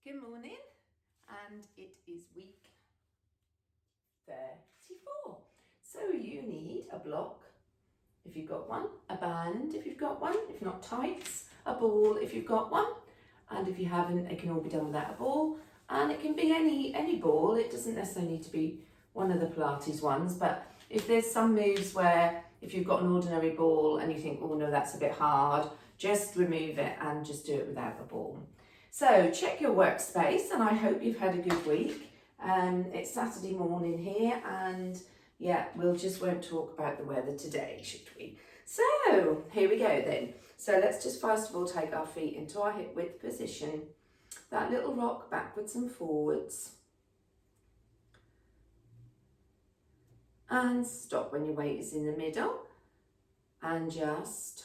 Good morning, and it is week 34. So you need a block if you've got one, a band if you've got one, if not tights, a ball if you've got one, and if you haven't, it can all be done without a ball, and it can be any ball. It doesn't necessarily need to be one of the Pilates ones, but if there's some moves where if you've got an ordinary ball and you think, oh no, that's a bit hard, just remove it and just do it without the ball. So check your workspace, and I hope you've had a good week. It's Saturday morning here, and yeah, won't talk about the weather today, should we? So here we go then. So let's just first of all take our feet into our hip width position. That little rock backwards and forwards. And stop when your weight is in the middle. And just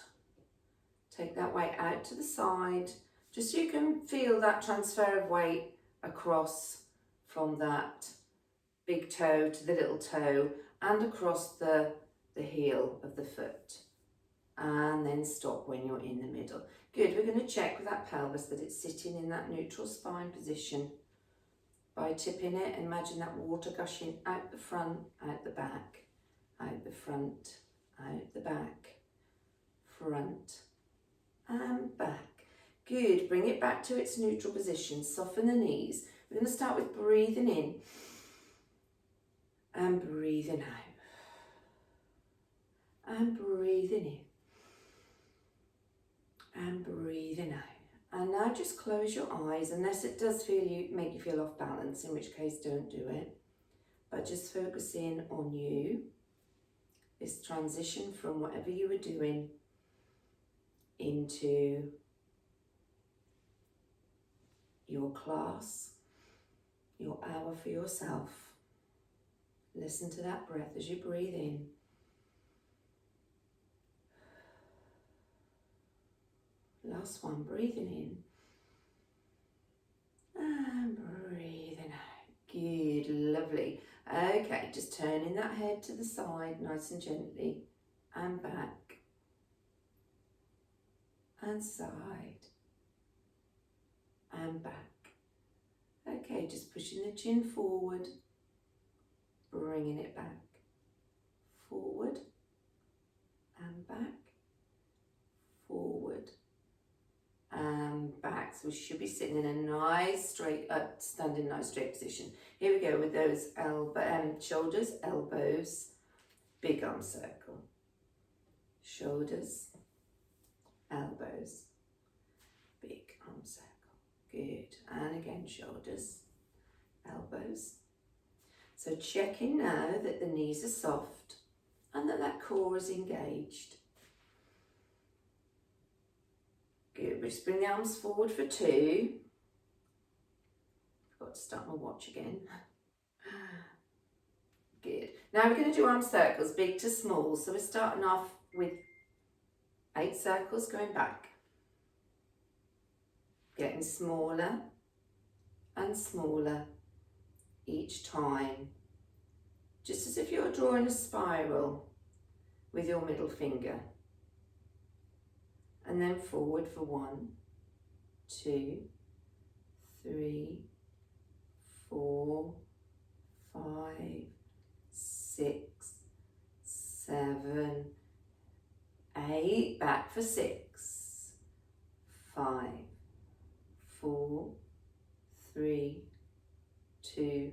take that weight out to the side, just so you can feel that transfer of weight across from that big toe to the little toe and across the heel of the foot. And then stop when you're in the middle. Good, we're going to check with that pelvis that it's sitting in that neutral spine position. By tipping it, imagine that water gushing out the front, out the back, out the front, out the back, front and back. Good, bring it back to its neutral position, soften the knees. We're going to start with breathing in and breathing out and breathing in and breathing out. And now just close your eyes, unless it does make you feel off balance, in which case don't do it. But just focus in on you, this transition from whatever you were doing into your class, your hour for yourself. Listen to that breath as you breathe in. Last one, breathing in and breathing out. Good, lovely. Okay, just turning that head to the side nice and gently and back and side and back. Okay, just pushing the chin forward, bringing it back, forward and back, forward and back. So we should be sitting in a nice straight, standing nice straight position. Here we go with those shoulders, elbows, big arm circle, shoulders, elbows, big arm circle. Good, and again shoulders, elbows. So checking now that the knees are soft and that core is engaged. Good, just bring the arms forward for 2. Forgot to start my watch again. Good. Now we're going to do arm circles, big to small. So we're starting off with 8 circles going back. Getting smaller and smaller each time. Just as if you're drawing a spiral with your middle finger. And then forward for 1, 2, 3, 4, 5, 6, 7, 8. Back for 6, 5, 4, 3, 2,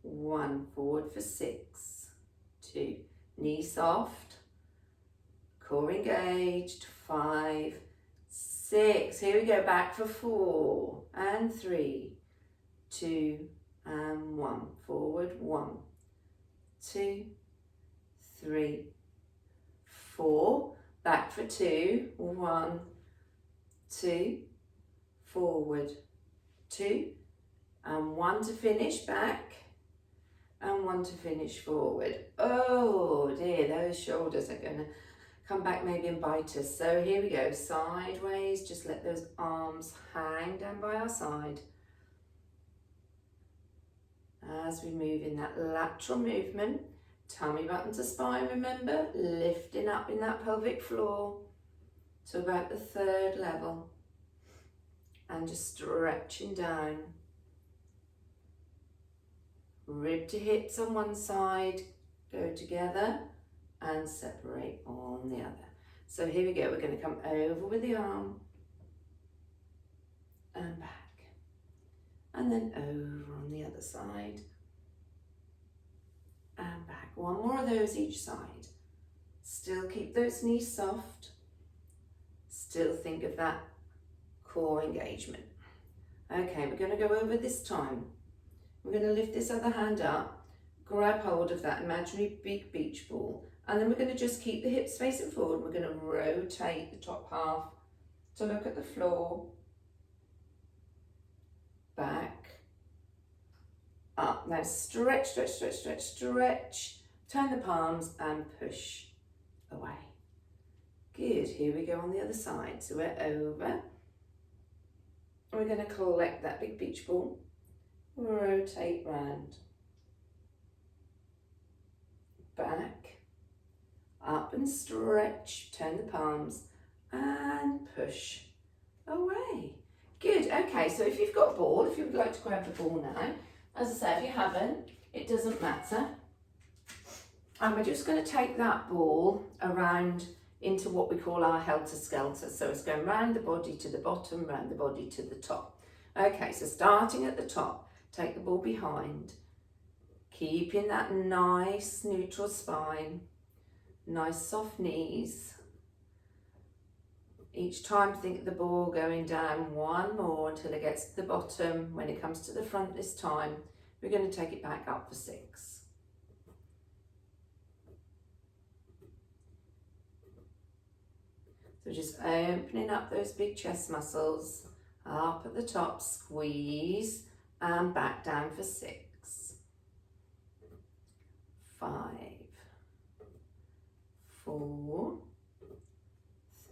1. Forward for 6, 2. Knee soft, core engaged. 5, 6. Here we go. Back for 4 and 3, 2 and 1. Forward 1, 2, 3, 4. Back for 2. 1, 2. Forward 2 and 1 to finish. Back and 1 to finish forward. Oh dear, those shoulders are going to come back maybe and bite us. So here we go, sideways. Just let those arms hang down by our side. As we move in that lateral movement, tummy button to spine, remember, lifting up in that pelvic floor to about the 3rd level. and just stretching down. Rib to hips on one side, go together and separate on the other. So here we go, we're going to come over with the arm and back, and then over on the other side and back. One more of those each side. Still keep those knees soft, still think of that core engagement. Okay, we're going to go over this time. We're going to lift this other hand up, grab hold of that imaginary big beach ball, and then we're going to just keep the hips facing forward. We're going to rotate the top half to look at the floor, back, up. Now stretch, stretch, stretch, stretch, stretch. Turn the palms and push away. Good, here we go on the other side. So we're over. We're going to collect that big beach ball. Rotate round, back, up and stretch, turn the palms and push away. Good, okay, so if you've got a ball, if you would like to grab the ball now, as I say, if you haven't, it doesn't matter. And we're just going to take that ball around into what we call our helter-skelter. So it's going round the body to the bottom, round the body to the top. Okay, so starting at the top, take the ball behind, keeping that nice neutral spine, nice soft knees. Each time think of the ball going down one more until it gets to the bottom. When it comes to the front this time, we're going to take it back up for 6. So just opening up those big chest muscles, up at the top, squeeze, and back down for 6, 5, 4,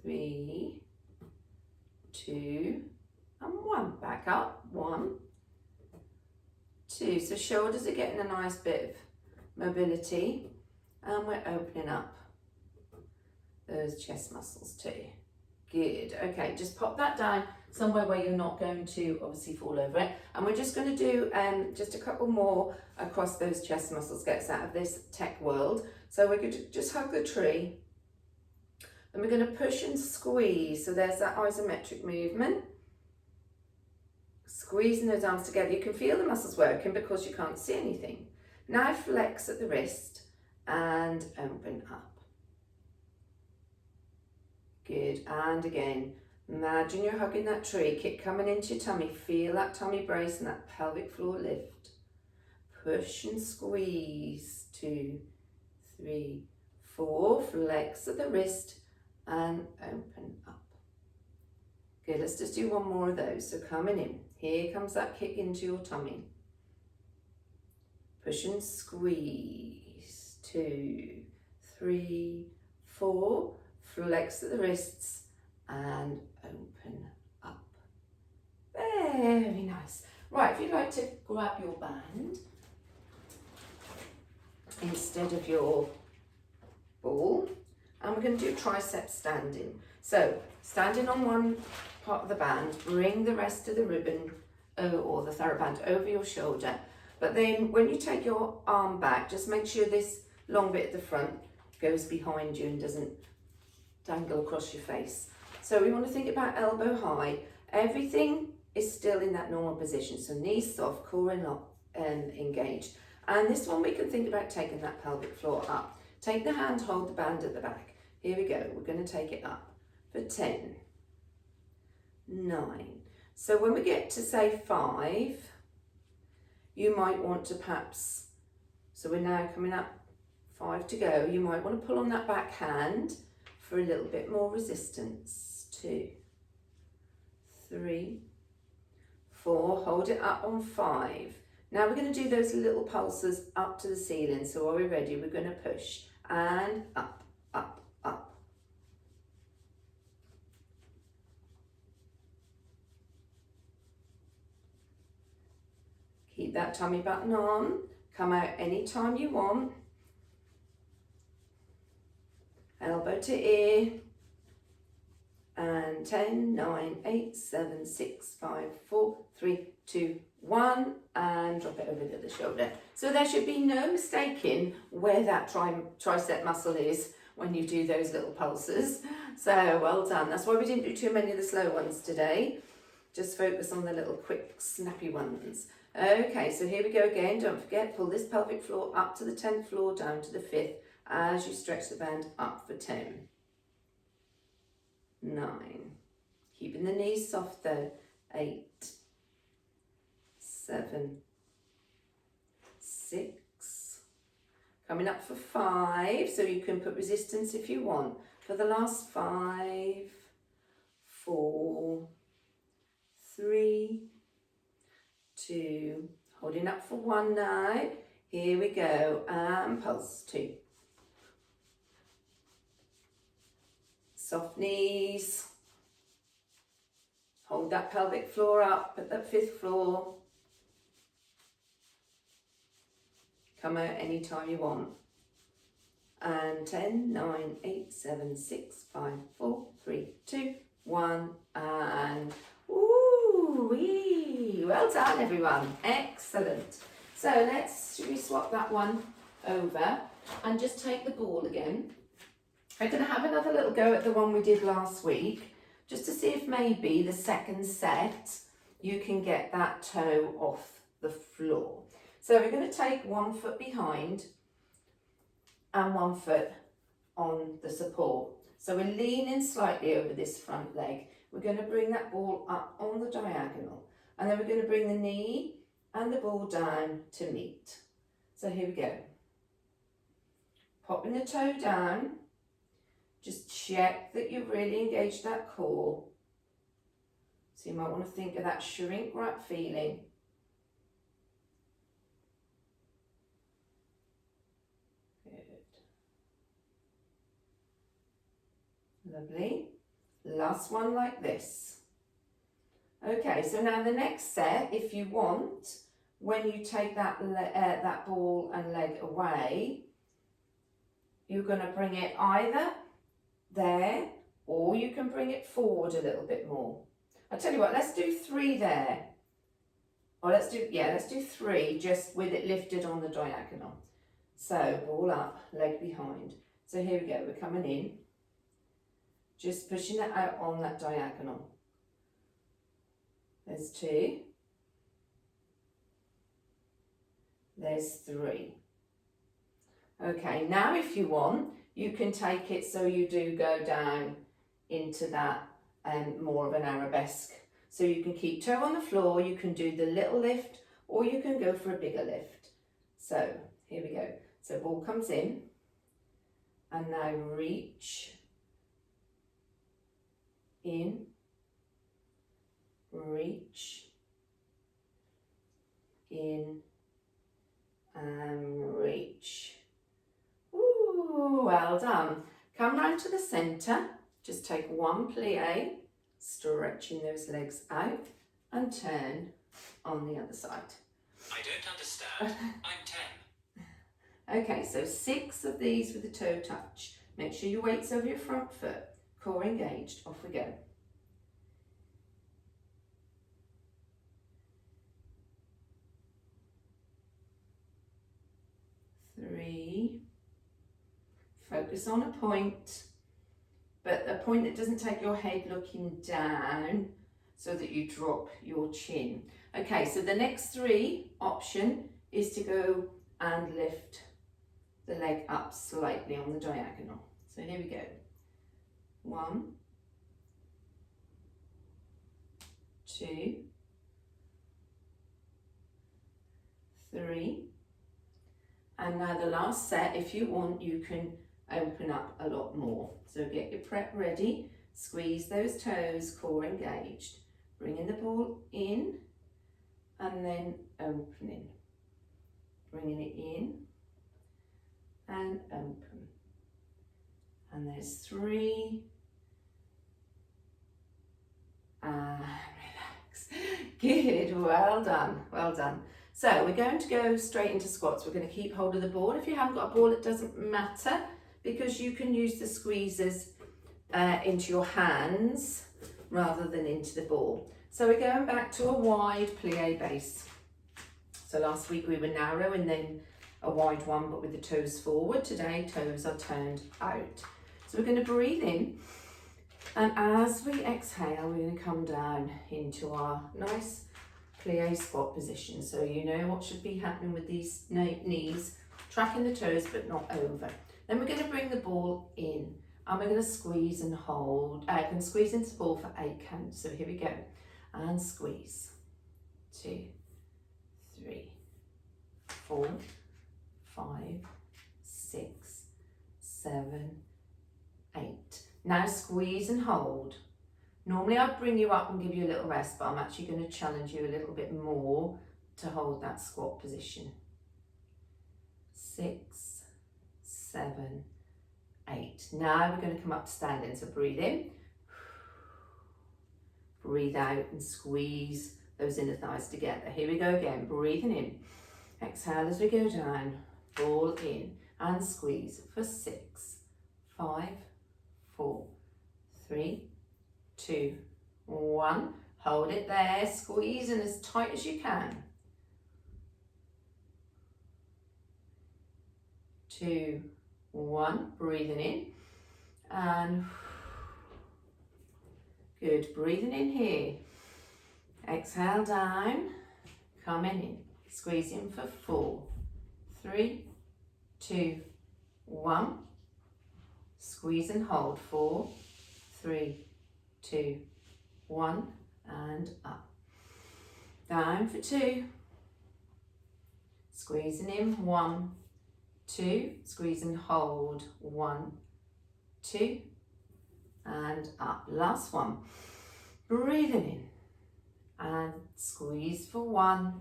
3, 2, and 1. Back up, 1, 2. So shoulders are getting a nice bit of mobility, and we're opening up those chest muscles too. Good, okay, just pop that down somewhere where you're not going to obviously fall over it. And we're just going to do just a couple more across those chest muscles, get us out of this tech world. So we're going to just hug the tree. Then we're going to push and squeeze. So there's that isometric movement. Squeezing those arms together. You can feel the muscles working because you can't see anything. Now flex at the wrist and open up. Good, and again, imagine you're hugging that tree, kick coming into your tummy, feel that tummy brace and that pelvic floor lift. Push and squeeze, 2, 3, 4, flex at the wrist and open up. Good, let's just do one more of those. So coming in, here comes that kick into your tummy. Push and squeeze, 2, 3, 4, flex at the wrists and open up. Very nice. Right, if you'd like to grab your band instead of your ball, and we're going to do tricep standing. So standing on one part of the band, bring the rest of the ribbon or the TheraBand over your shoulder. But then when you take your arm back, just make sure this long bit at the front goes behind you and doesn't dangle across your face. So we want to think about elbow high. Everything is still in that normal position. So knees soft, core engaged. And this one we can think about taking that pelvic floor up. Take the hand, hold the band at the back. Here we go. We're going to take it up for 10, 9. So when we get to say 5, you might want to perhaps, so we're now coming up 5 to go. You might want to pull on that back hand for a little bit more resistance. 2, 3, 4, hold it up on 5. Now we're going to do those little pulses up to the ceiling. So are we ready? We're going to push and up, up, up. Keep that tummy button on. Come out anytime you want. Elbow to ear. And 10, 9, 8, 7, 6, 5, 4, 3, 2, 1, and drop it over the other shoulder. So there should be no mistaking where that tricep muscle is when you do those little pulses. So well done. That's why we didn't do too many of the slow ones today. Just focus on the little quick snappy ones. Okay, so here we go again. Don't forget, pull this pelvic floor up to the 10th floor, down to the 5th as you stretch the band up for 10. 9. Keeping the knees soft though. 8. 7. 6. Coming up for 5, so you can put resistance if you want. For the last 5, 4, 3, 2, holding up for 1 now. Here we go, and pulse 2. Soft knees. Hold that pelvic floor up at that 5th floor. Come out anytime you want. And 10, 9, 8, 7, 6, 5, 4, 3, 2, 1, and woo-wee. Well done, everyone. Excellent. So should we swap that one over and just take the ball again? I'm going to have another little go at the one we did last week, just to see if maybe the second set you can get that toe off the floor. So we're going to take 1 foot behind and 1 foot on the support. So we're leaning slightly over this front leg. We're going to bring that ball up on the diagonal, and then we're going to bring the knee and the ball down to meet. So here we go. Popping the toe down. Just check that you've really engaged that core. So you might want to think of that shrink wrap feeling. Good. Lovely. Last one like this. Okay, so now the next set, if you want, when you take that ball and leg away, you're going to bring it either there, or you can bring it forward a little bit more. I'll tell you what, let's do 3 there. Or let's do 3 just with it lifted on the diagonal. So ball up, leg behind. So here we go, we're coming in. Just pushing it out on that diagonal. There's 2. There's 3. Okay, now if you want, you can take it so you do go down into that more of an arabesque. So you can keep toe on the floor, you can do the little lift, or you can go for a bigger lift. So here we go. So ball comes in, and now reach in, reach in, and reach. Ooh, well done. Come round to the centre, just take 1 plie, stretching those legs out, and turn on the other side. I don't understand. I'm 10. Okay, so 6 of these with the toe touch. Make sure your weight's over your front foot, core engaged, off we go. Three. Focus on a point, but a point that doesn't take your head looking down so that you drop your chin. Okay, so the next 3 option is to go and lift the leg up slightly on the diagonal. So here we go. 1, 2, 3. And now the last set, if you want, you can open up a lot more. So get your prep ready, squeeze those toes, core engaged. Bringing the ball in and then opening. Bringing it in and open. And there's 3. And relax. Good, well done, well done. So we're going to go straight into squats. We're going to keep hold of the ball. If you haven't got a ball, it doesn't matter, because you can use the squeezers into your hands rather than into the ball. So we're going back to a wide plie base. So last week we were narrow and then a wide one, but with the toes forward. Today, toes are turned out. So we're going to breathe in, and as we exhale, we're going to come down into our nice plie squat position. So you know what should be happening with these knees, tracking the toes but not over. Then we're going to bring the ball in, and we're going to squeeze and hold. I can squeeze into the ball for 8 counts. So here we go, and squeeze. 2, 3, 4, 5, 6, 7, 8. Now squeeze and hold. Normally I'd bring you up and give you a little rest, but I'm actually going to challenge you a little bit more to hold that squat position. 6, 7, 8. Now we're going to come up to standing. So breathe in, breathe out, and squeeze those inner thighs together. Here we go again, breathing in. Exhale as we go down, ball in, and squeeze for 6, 5, 4, 3, 2, 1. Hold it there, squeeze in as tight as you can. 2, 1, breathing in, and good, breathing in here. Exhale down, coming in, squeeze in for 4, 3, 2, 1. Squeeze and hold, 4, 3, 2, 1, and up. Down for 2. Squeezing in, 1, 2. Squeeze and hold, 1, 2, and up. Last one. Breathing in, and squeeze for 1,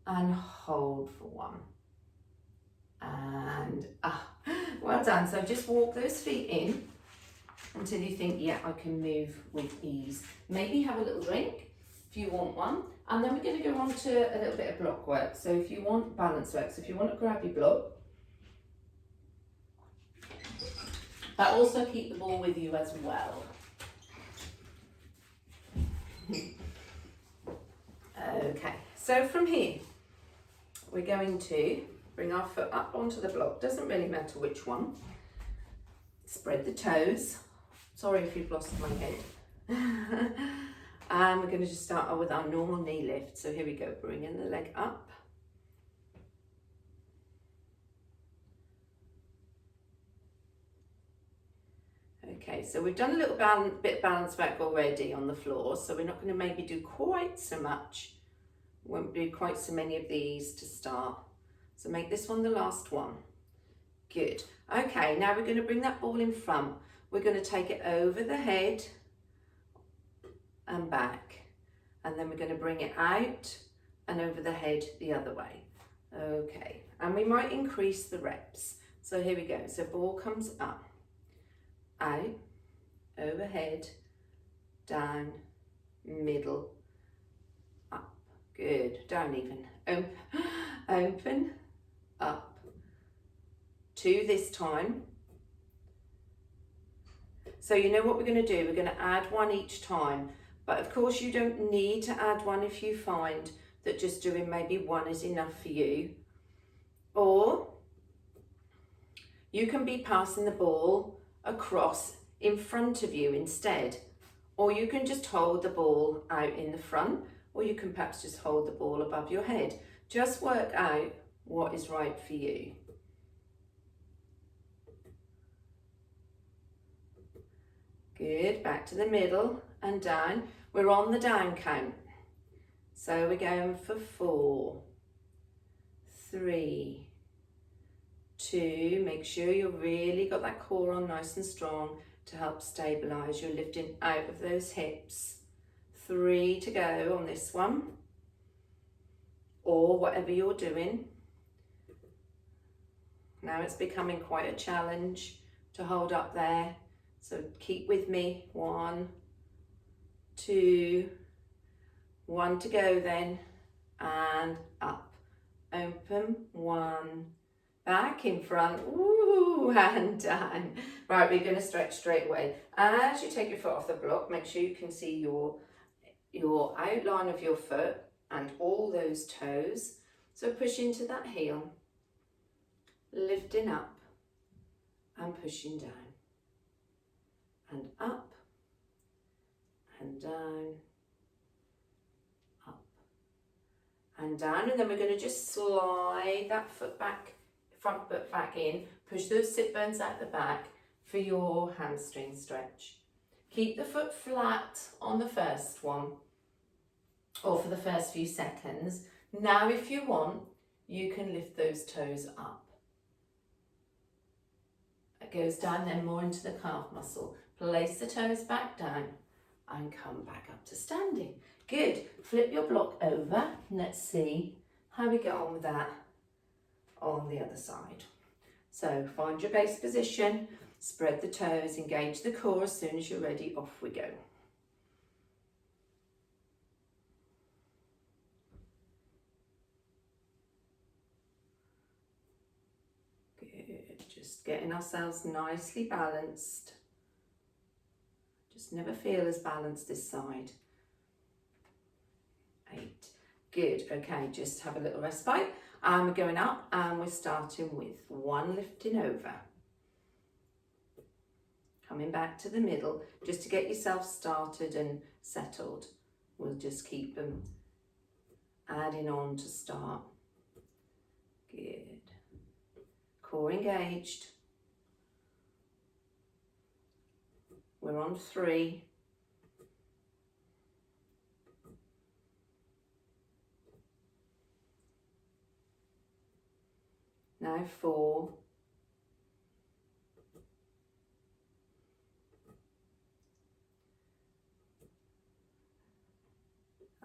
and hold for 1, and up. Well done. So just walk those feet in until you think, yeah, I can move with ease. Maybe have a little drink if you want one. And then we're going to go on to a little bit of block work. So if you want balance work, so if you want to grab your block, but also keep the ball with you as well. Okay, so from here, we're going to bring our foot up onto the block. Doesn't really matter which one. Spread the toes. Sorry if you've lost my head. And we're going to just start with our normal knee lift. So here we go, bringing the leg up. Okay, so we've done a little bit of balance work already on the floor, so we're not going to maybe do quite so much. Won't do quite so many of these to start. So make this one the last one. Good. Okay, now we're going to bring that ball in front. We're going to take it over the head and back. And then we're going to bring it out and over the head the other way. Okay, and we might increase the reps. So here we go. So ball comes up, out, overhead, down, middle, up. Good. Down even. Open, up. 2 this time. So you know what we're going to do? We're going to add 1 each time. But of course you don't need to add 1 if you find that just doing maybe 1 is enough for you. Or you can be passing the ball across in front of you instead. Or you can just hold the ball out in the front, or you can perhaps just hold the ball above your head. Just work out what is right for you. Good, back to the middle and down. We're on the down count. So we're going for 4, 3, 2. Make sure you've really got that core on nice and strong to help stabilize. You're lifting out of those hips. 3 to go on this one, or whatever you're doing. Now it's becoming quite a challenge to hold up there. So keep with me. 1, 2, 1 to go then, and up. Open, 1, back in front, ooh, and down. Right, we're going to stretch straight away. As you take your foot off the block, make sure you can see your outline of your foot and all those toes. So push into that heel, lifting up and pushing down, and up and down, up and down. And then we're going to just slide that foot back, front foot back in, push those sit bones out the back for your hamstring stretch. Keep the foot flat on the first one, or for the first few seconds. Now if you want, you can lift those toes up. It goes down then more into the calf muscle. Place the toes back down and come back up to standing. Good. Flip your block over. Let's see how we get on with that on the other side. So find your base position, spread the toes, engage the core. As soon as you're ready, off we go. Just getting ourselves nicely balanced. Just never feel as balanced this side. 8. Good. Okay, just have a little respite. And we're going up and we're starting with 1 lifting over. Coming back to the middle just to get yourself started and settled. We'll just keep them adding on to start. Good. Core engaged. We're on 3. Now 4.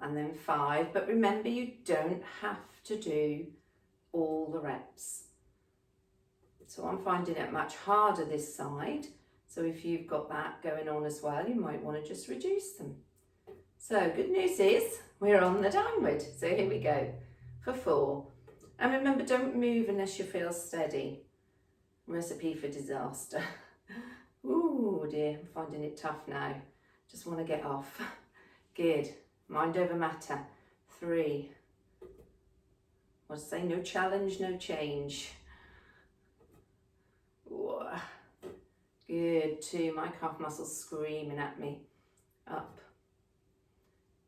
And then 5. But remember, you don't have to do all the reps. So I'm finding it much harder this side. So if you've got that going on as well, you might want to just reduce them. So good news is we're on the downward. So here we go for 4. And remember, don't move unless you feel steady. Recipe for disaster. Ooh dear, I'm finding it tough now. Just want to get off. Good. Mind over matter. 3. What to say? No challenge, no change. Ooh. Good. 2. My calf muscles screaming at me. Up.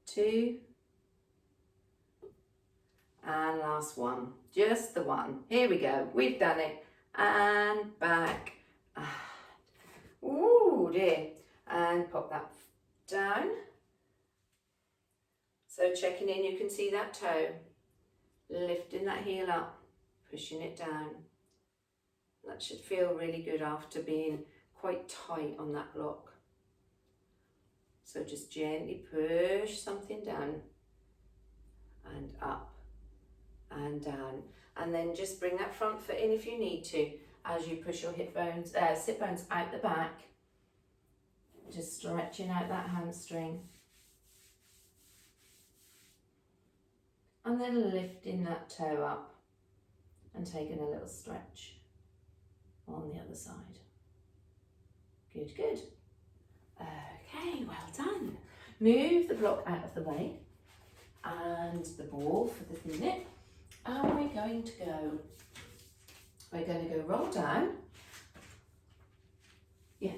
2. And last one. Just the one. Here we go. We've done it. And back. Ooh dear. And pop that down. So checking in, you can see that toe. Lifting that heel up. Pushing it down. That should feel really good after being quite tight on that block. So just gently push something down and up and down, and then just bring that front foot in if you need to as you push your hip bones, sit bones out the back, just stretching out that hamstring, and then lifting that toe up and taking a little stretch on the other side. Good, good. Okay, well done. Move the block out of the way and the ball for the minute. And we're going to go roll down. Yeah,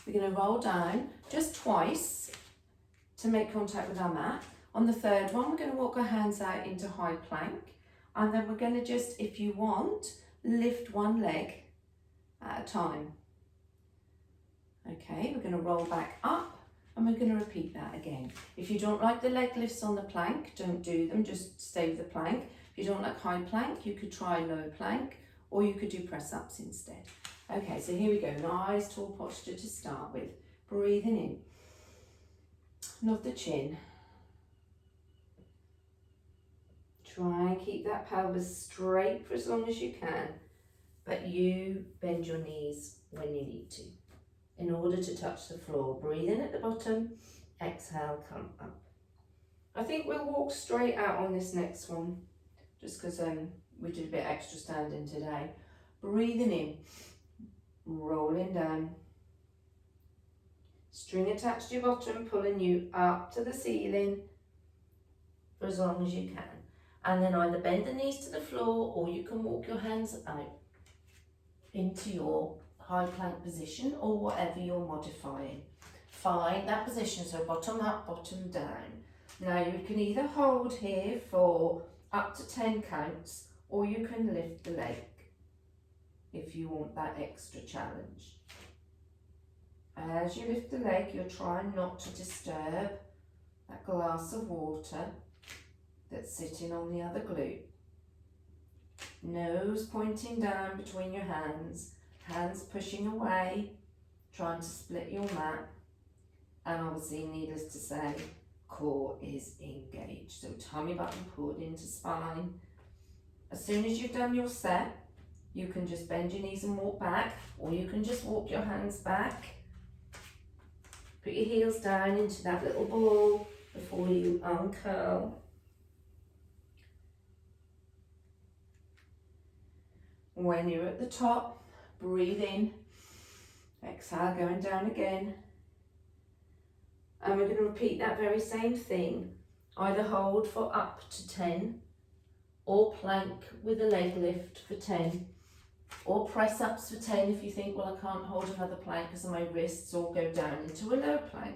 we're going to roll down just twice to make contact with our mat. On the third one, we're going to walk our hands out into high plank. And then we're going to just, if you want, lift one leg at a time. Okay, we're going to roll back up and we're going to repeat that again. If you don't like the leg lifts on the plank, don't do them, just stay with the plank. If you don't like high plank, you could try low plank, or you could do press ups instead. Okay, so here we go. Nice tall posture to start with. Breathing in. Not the chin. Try and keep that pelvis straight for as long as you can, but you bend your knees when you need to in order to touch the floor. Breathe in at the bottom, exhale, come up. I think we'll walk straight out on this next one, just because we did a bit extra standing today. breathing in, rolling down. String attached to your bottom, pulling you up to the ceiling for as long as you can. And then either bend the knees to the floor or you can walk your hands out into your high plank position or whatever you're modifying. Find that position, so bottom up, bottom down. Now you can either hold here for up to 10 counts or you can lift the leg if you want that extra challenge. As you lift the leg, you're trying not to disturb that glass of water that's sitting on the other glute. Nose pointing down between your hands, hands pushing away, trying to split your mat, and obviously, needless to say, core is engaged. So tummy button pulled into spine. As soon as you've done your set, you can just bend your knees and walk back, or you can just walk your hands back. Put your heels down into that little ball before you uncurl. When you're at the top, breathe in, exhale, going down again. And we're going to repeat that very same thing. Either hold for up to 10, or plank with a leg lift for 10, or press ups for 10 if you think, well, I can't hold another plank because of my wrists, or go down into a low plank.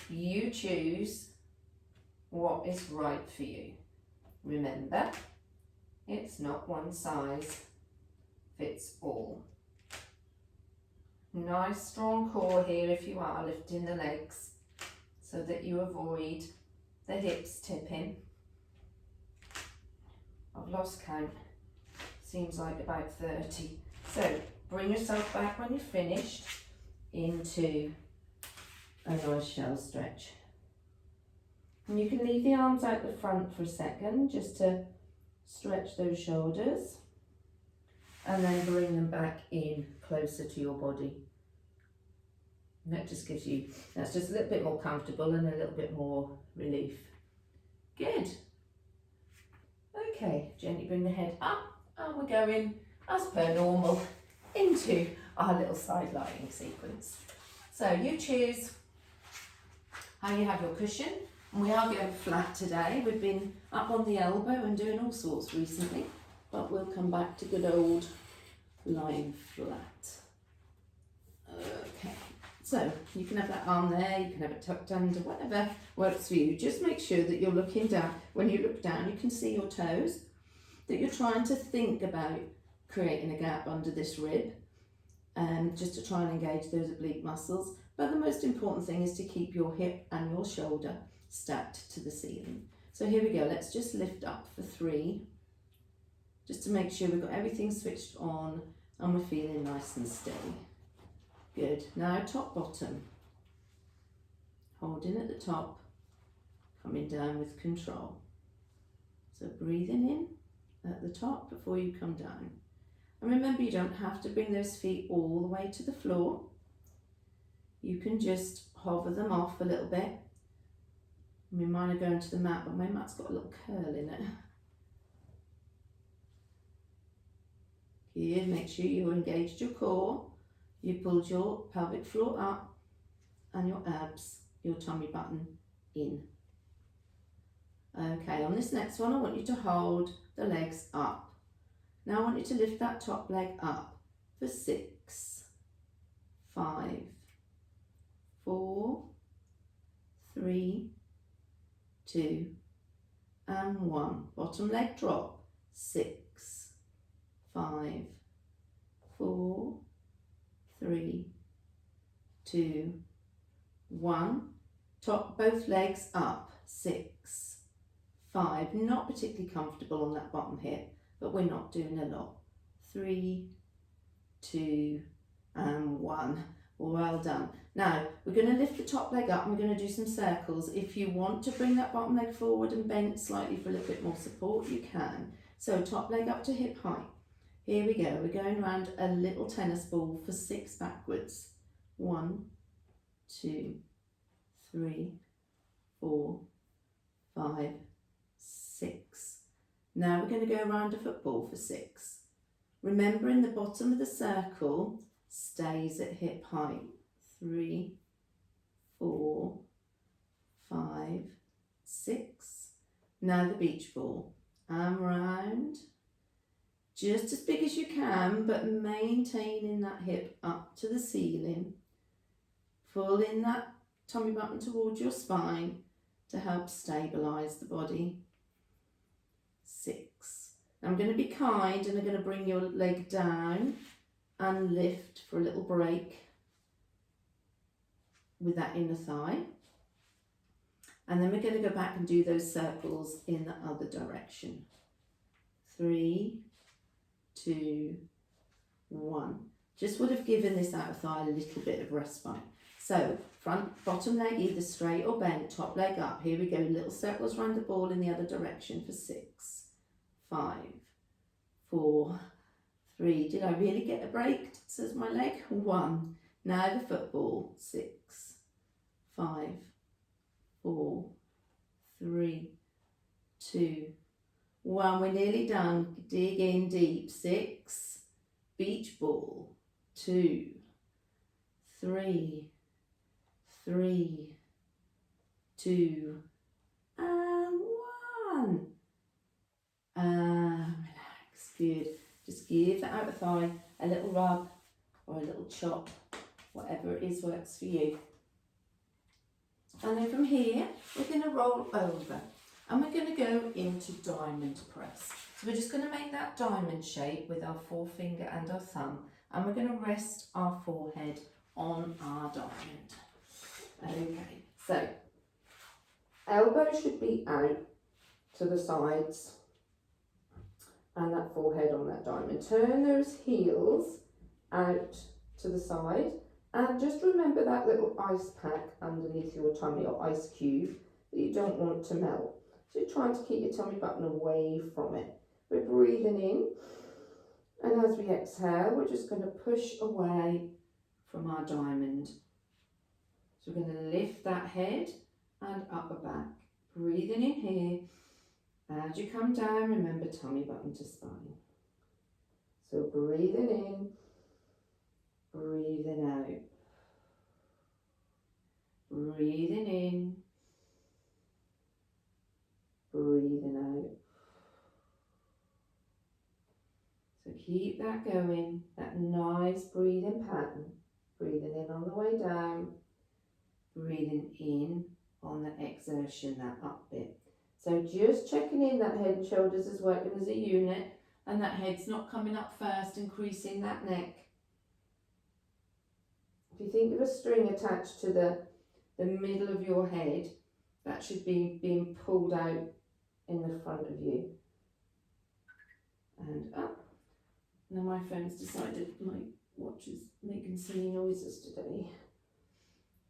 You choose what is right for you. Remember, it's not one size fits all. Nice strong core here if you are lifting the legs so that you avoid the hips tipping. I've lost count, seems like about 30. So bring yourself back when you're finished into a nice shell stretch. And you can leave the arms out the front for a second just to stretch those shoulders, and then bring them back in closer to your body. And that just gives you, that's just a little bit more comfortable and a little bit more relief. Good. Okay, gently bring the head up, and we're going, as per normal, into our little side lying sequence. So you choose how you have your cushion. And we are going flat today. We've been up on the elbow and doing all sorts recently, but we'll come back to good old lying flat. Okay, so you can have that arm there, you can have it tucked under, whatever works for you. Just make sure that you're looking down. When you look down, you can see your toes, that you're trying to think about creating a gap under this rib, just to try and engage those oblique muscles. But the most important thing is to keep your hip and your shoulder stacked to the ceiling. So here we go, let's just lift up for 3, just to make sure we've got everything switched on and we're feeling nice and steady. Good, now top bottom, holding at the top, coming down with control. So breathing in at the top before you come down. And remember, you don't have to bring those feet all the way to the floor. You can just hover them off a little bit. I mean, mine are going to the mat, but my mat's got a little curl in it. Good, make sure you engaged your core. You pulled your pelvic floor up and your abs, your tummy button in. Okay, on this next one, I want you to hold the legs up. Now I want you to lift that top leg up for 6, 5, 4, 3, 2, and 1. Bottom leg drop. 6, 5, 4, 3, 2, 1. Top both legs up. 6, 5. Not particularly comfortable on that bottom hip, but we're not doing a lot. 3, 2, and 1. Well done. Now we're going to lift the top leg up and we're going to do some circles. If you want to bring that bottom leg forward and bend slightly for a little bit more support, you can. So top leg up to hip height. Here we go. We're going around a little tennis ball for 6 backwards. 1, 2, 3, 4, 5, 6. Now we're going to go around a football for 6. Remembering the bottom of the circle stays at hip height. 3, 4, 5, 6. Now the beach ball. Arm round. Just as big as you can, but maintaining that hip up to the ceiling. Pulling that tummy button towards your spine to help stabilise the body. 6. I'm going to be kind and I'm going to bring your leg down and lift for a little break with that inner thigh. And then we're going to go back and do those circles in the other direction. 3, 2, 1. Just would have given this outer thigh a little bit of respite. So front, bottom leg either straight or bent, top leg up. Here we go, little circles around the ball in the other direction for 6, 5, 4, 3. Did I really get a break? Says my leg. 1. Now the football. 6, 5, 4, 3, 2, 1. We're nearly done. Dig in deep. 6. Beach ball. 2, 3, 3, 2, and 1. Relax. Good. Just give the outer thigh a little rub or a little chop. Whatever it is works for you. And then from here, we're going to roll over and we're going to go into diamond press. So we're just going to make that diamond shape with our forefinger and our thumb, and we're going to rest our forehead on our diamond. Okay, so elbow should be out to the sides and that forehead on that diamond. Turn those heels out to the side. And just remember that little ice pack underneath your tummy, or ice cube, that you don't want to melt. So you're trying to keep your tummy button away from it. We're breathing in, and as we exhale, we're just going to push away from our diamond. So we're going to lift that head and upper back. Breathing in here. As you come down, remember tummy button to spine. So breathing in. Breathing out. Breathing in. Breathing out. So keep that going, that nice breathing pattern. Breathing in on the way down. Breathing in on the exertion, that up bit. So just checking in that head and shoulders is working as a unit, and that head's not coming up first and creasing that neck. If you think of a string attached to the middle of your head, that should be being pulled out in the front of you. And up. Now my phone's decided my watch is making silly noises today.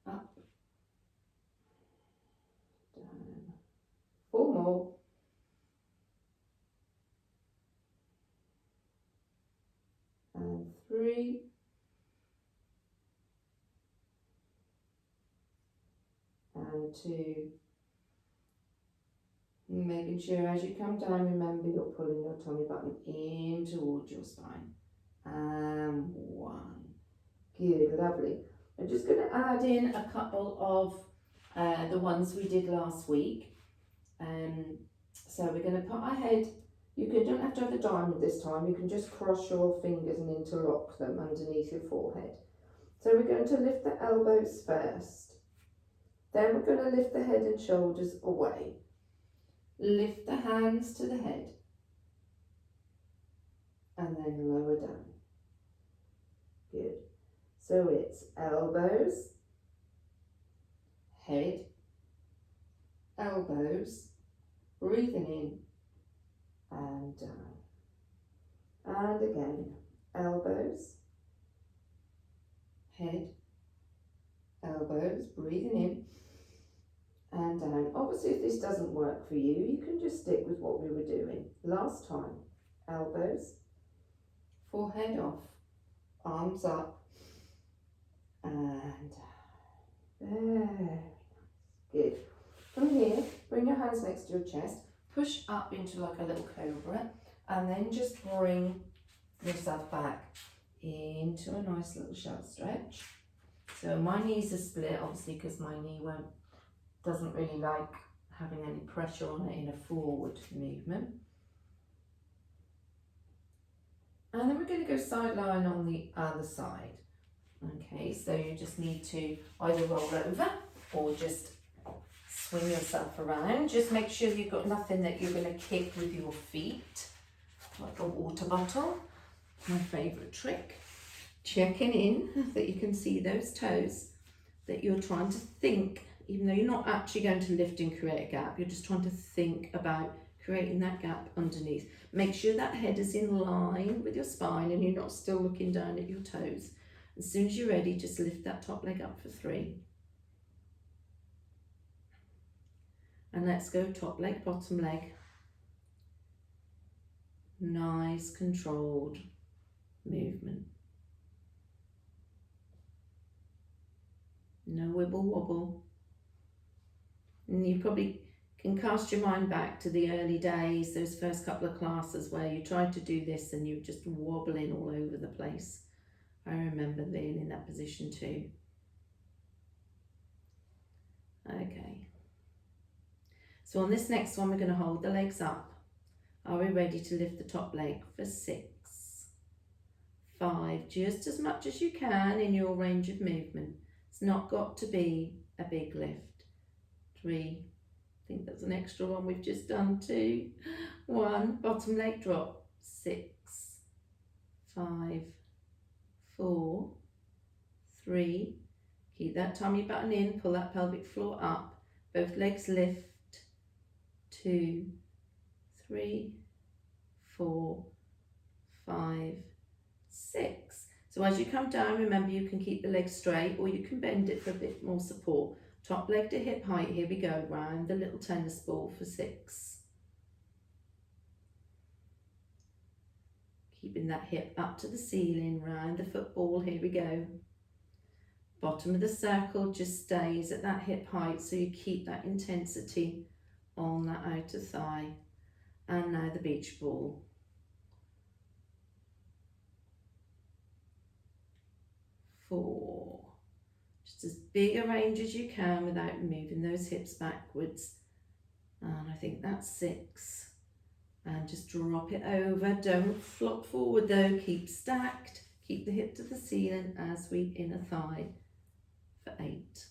Up. Down. 4 more. And 3. And 2. Making sure as you come down, remember you're pulling your tummy button in towards your spine. And 1. Good, lovely. I'm just going to add in a couple of the ones we did last week. So we're going to put our head, don't have to have a diamond this time, you can just cross your fingers and interlock them underneath your forehead. So we're going to lift the elbows first. Then we're going to lift the head and shoulders away. Lift the hands to the head. And then lower down. Good. So it's elbows, head, elbows, breathing in and down. And again, elbows, head, elbows, breathing in and down. Obviously, if this doesn't work for you, you can just stick with what we were doing last time. Elbows, forehead off, arms up and down. Very nice. Good. From here, bring your hands next to your chest, push up into like a little cobra, and then just bring yourself back into a nice little shelf stretch. So my knees are split, obviously, because my knee doesn't really like having any pressure on it in a forward movement. And then we're going to go sideline on the other side. Okay, so you just need to either roll over or just swing yourself around. Just make sure you've got nothing that you're going to kick with your feet, like a water bottle. My favourite trick. Checking in that you can see those toes, that you're trying to think, even though you're not actually going to lift and create a gap, you're just trying to think about creating that gap underneath. Make sure that head is in line with your spine and you're not still looking down at your toes. As soon as you're ready, just lift that top leg up for 3. And let's go top leg, bottom leg. Nice controlled movement. No wibble wobble. And you probably can cast your mind back to the early days, those first couple of classes where you tried to do this and you were just wobbling all over the place. I remember being in that position too. Okay. So on this next one, we're going to hold the legs up. Are we ready to lift the top leg for 6, 5, just as much as you can in your range of movement. It's not got to be a big lift. 3, I think that's an extra one we've just done. 2, 1, bottom leg drop. 6, 5, 4, 3, keep that tummy button in, pull that pelvic floor up, both legs lift. 2, 3, 4, 5, 6. So as you come down, remember you can keep the legs straight or you can bend it for a bit more support. Top leg to hip height, here we go, round the little tennis ball for 6. Keeping that hip up to the ceiling, round the football, here we go. Bottom of the circle just stays at that hip height, so you keep that intensity on that outer thigh. And now the beach ball. 4. Just as big a range as you can without moving those hips backwards. And I think that's 6. And just drop it over. Don't flop forward though. Keep stacked. Keep the hip to the ceiling as we inner thigh for 8.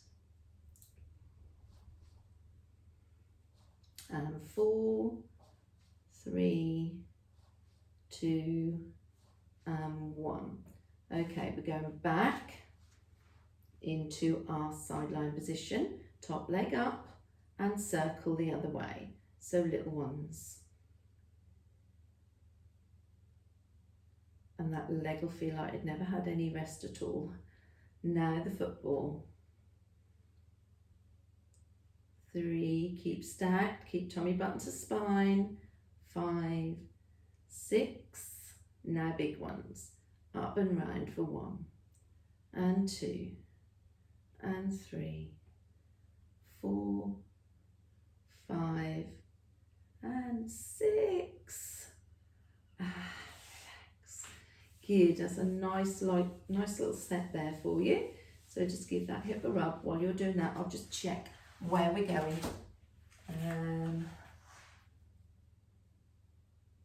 And 4, 3, 2, and 1. Okay, we're going back into our sideline position. Top leg up and circle the other way. So little ones. And that leg will feel like it never had any rest at all. Now the football. 3, keep stacked, keep tummy button to spine. 5, 6, now big ones. Up and round for 1, and 2, and 3, 4, 5, and 6. Relax. Good, that's a nice little set there for you. So just give that hip a rub. While you're doing that, I'll just check where we're going.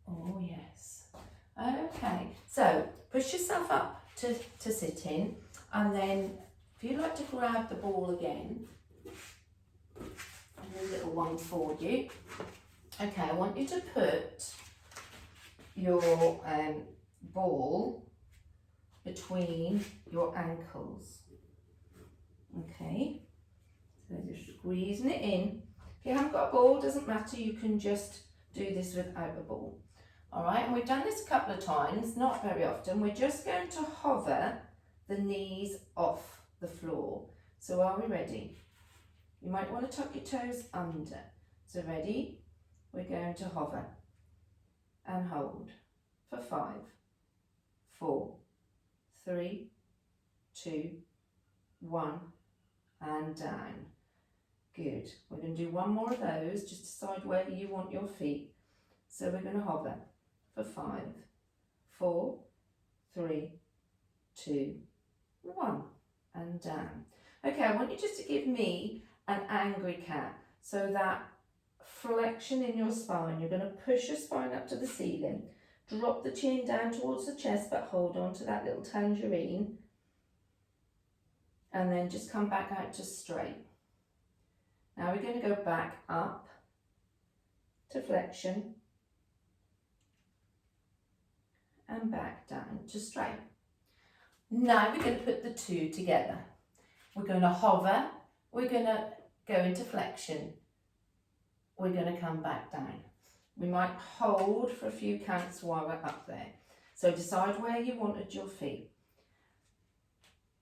Oh yes. Okay, so push yourself up to sit in, and then if you'd like to grab the ball again, and a little one for you. Okay, I want you to put your ball between your ankles. Okay, so just squeezing it in. If you haven't got a ball, doesn't matter, you can just do this without a ball. All right, and we've done this a couple of times, not very often. We're just going to hover the knees off the floor. So are we ready? You might want to tuck your toes under. So ready? We're going to hover and hold for 5, 4, 3, 2, 1, and down. Good. We're going to do one more of those. Just decide where you want your feet. So we're going to hover for 5, 4, 3, 2, 1, and down. Okay, I want you just to give me an angry cat. So that flexion in your spine, you're going to push your spine up to the ceiling, drop the chin down towards the chest, but hold on to that little tangerine, and then just come back out to straight. Now we're going to go back up to flexion and back down to straight. Now we're going to put the two together. We're going to hover, we're going to go into flexion, we're going to come back down. We might hold for a few counts while we're up there. So decide where you wanted your feet.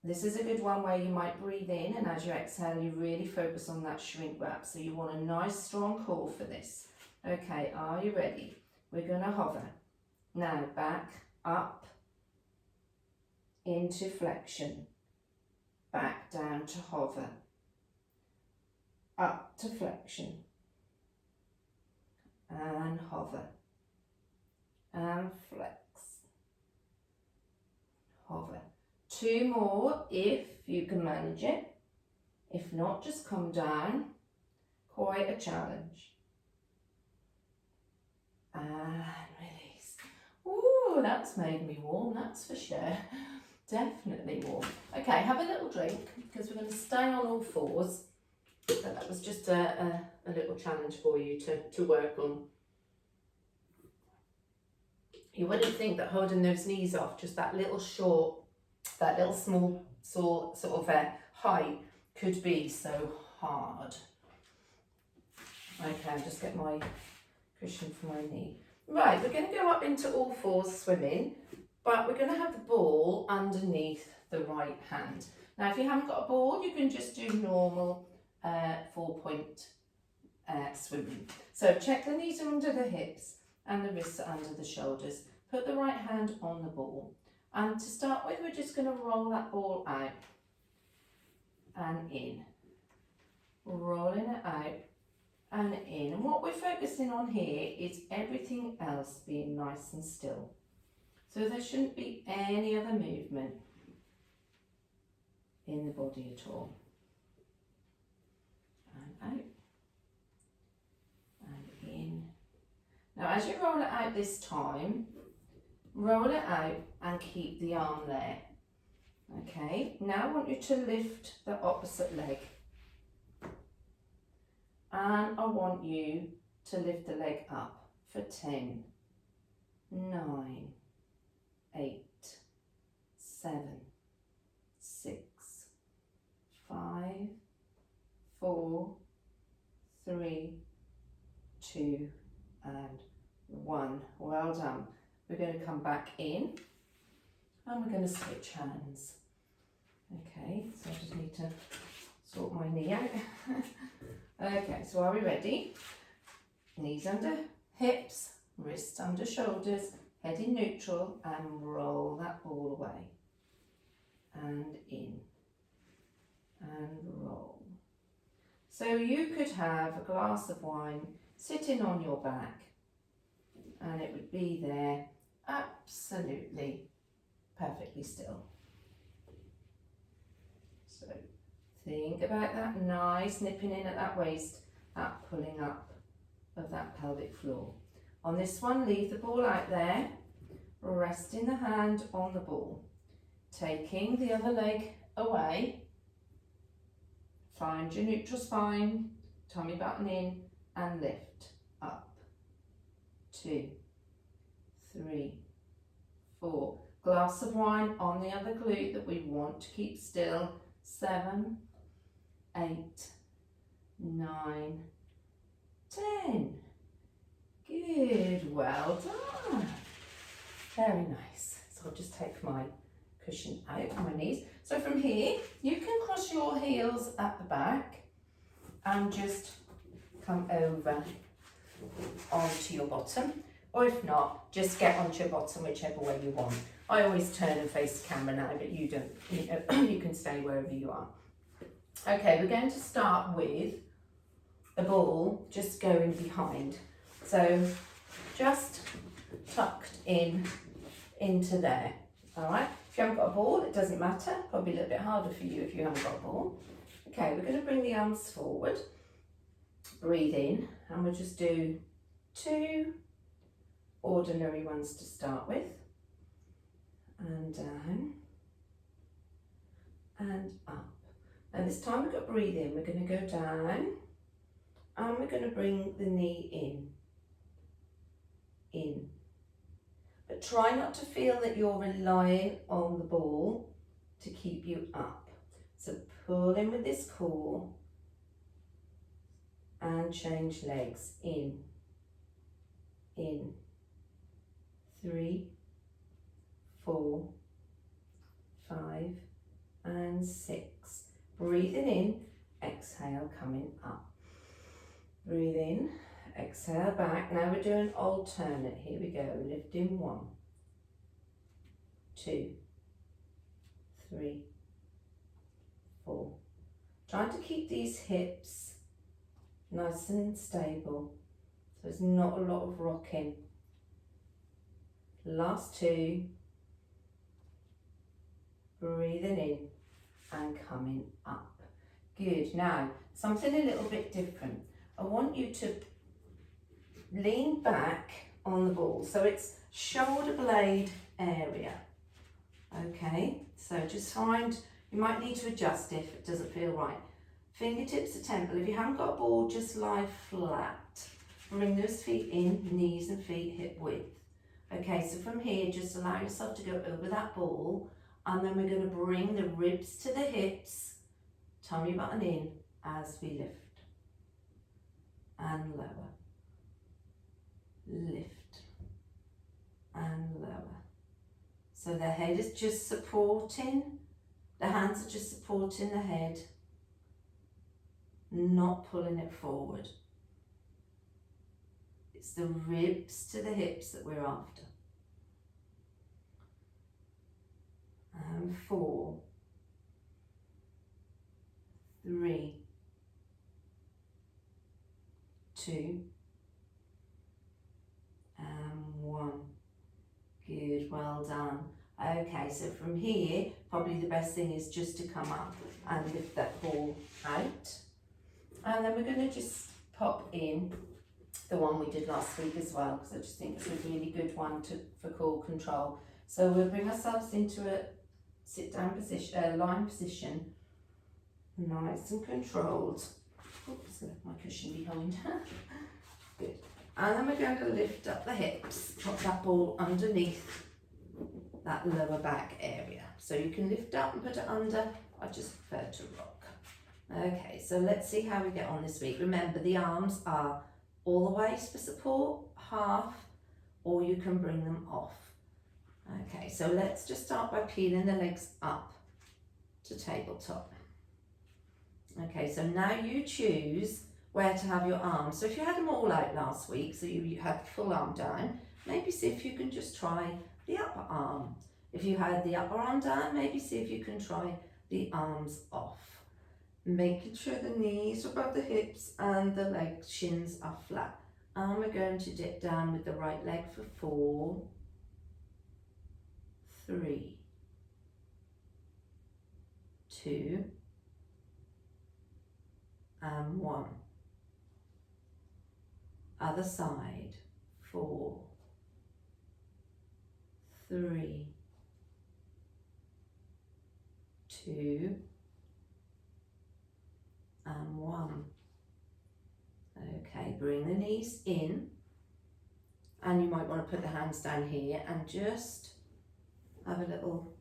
This is a good one where you might breathe in, and as you exhale you really focus on that shrink wrap. So you want a nice strong core for this. Okay, are you ready? We're going to hover. Now back, up, into flexion, back down to hover, up to flexion, and hover, and flex, hover. 2 more if you can manage it. If not, just come down. Quite a challenge. And release. Ooh, that's made me warm, that's for sure. Definitely warm. Okay, have a little drink because we're going to stay on all fours. So that was just a little challenge for you to work on. You wouldn't think that holding those knees off, just that little short, that little small sort of height could be so hard. Okay, I'll just get my cushion for my knee. Right, we're going to go up into all fours swimming, but we're going to have the ball underneath the right hand. Now, if you haven't got a ball, you can just do normal 4-point swimming. So check the knees are under the hips and the wrists are under the shoulders. Put the right hand on the ball. And to start with, we're just going to roll that ball out and in. Rolling it out and in. And what we're focusing on here is everything else being nice and still. So there shouldn't be any other movement in the body at all. And out and in. Now as you roll it out this time, roll it out and keep the arm there. Okay, now I want you to lift the opposite leg. And I want you to lift the leg up for 10, 9, 8, 7, 6, 5, 4, 3, 2, and 1. Well done. We're going to come back in and we're going to switch hands. Okay, so I just need to sort my knee out. Okay, so are we ready? Knees under hips, wrists under shoulders, head in neutral, and roll that ball away. And in. And roll. So you could have a glass of wine sitting on your back and it would be there absolutely perfectly still. So think about that nice nipping in at that waist, that pulling up of that pelvic floor. On this one, leave the ball out there, resting the hand on the ball, taking the other leg away, find your neutral spine, tummy button in and lift up. 2, 3, 4. Glass of wine on the other glute that we want to keep still. 7, 8, 9, 10. Good, well done. Very nice. So I'll just take my cushion out on my knees. So from here, you can cross your heels at the back and just come over onto your bottom, or if not, just get onto your bottom whichever way you want. I always turn and face the camera now, but you don't, you can stay wherever you are. Okay, we're going to start with the ball just going behind. So just tucked in into there. All right, if you haven't got a ball, it doesn't matter. Probably a little bit harder for you if you haven't got a ball. Okay, we're going to bring the arms forward. Breathe in, and we'll just do 2 ordinary ones to start with. And down, and up. Now this time we've got breathe in. We're going to go down, and we're going to bring the knee in. But try not to feel that you're relying on the ball to keep you up. So pull in with this core and change legs in. 3, 4, 5 and 6. Breathing in, exhale, coming up. Breathe in, exhale back. Now we're doing alternate. Here we go. Lifting 1, 2, 3, 4. Trying to keep these hips nice and stable, so there's not a lot of rocking. Last 2. Breathing in and coming up. Good. Now, something a little bit different. I want you to lean back on the ball, so it's shoulder blade area. Okay, so just find, you might need to adjust if it doesn't feel right. Fingertips to temple. If you haven't got a ball, just lie flat. Bring those feet in, knees and feet hip width. Okay, so from here, just allow yourself to go over that ball, and then we're going to bring the ribs to the hips, tummy button in as we lift. And lower. Lift. And lower. So the head is just supporting, the hands are just supporting the head, not pulling it forward. It's the ribs to the hips that we're after. And 4, 3, 2, and 1. Good, well done. Okay, so from here, probably the best thing is just to come up and lift that ball out. And then we're going to just pop in the one we did last week as well, because I just think it's a really good one for core control. So we'll bring ourselves into a sit down position, lying position, nice and controlled. Oops, left my cushion behind. Good. And then we're going to lift up the hips, put that ball underneath that lower back area. So you can lift up and put it under. I just prefer to rock. Okay, so let's see how we get on this week. Remember, the arms are all the ways for support, half, or you can bring them off. Okay, so let's just start by peeling the legs up to tabletop. Okay, so now you choose where to have your arms. So if you had them all out last week, so you had full arm down, maybe see if you can just try the upper arm. If you had the upper arm down, maybe see if you can try the arms off. Making sure the knees are above the hips and the legs, shins are flat. And we're going to dip down with the right leg for 4, 3, 2, and 1. Other side, 4, 3, 2, and 1. Okay, bring the knees in, and you might want to put the hands down here and just have a little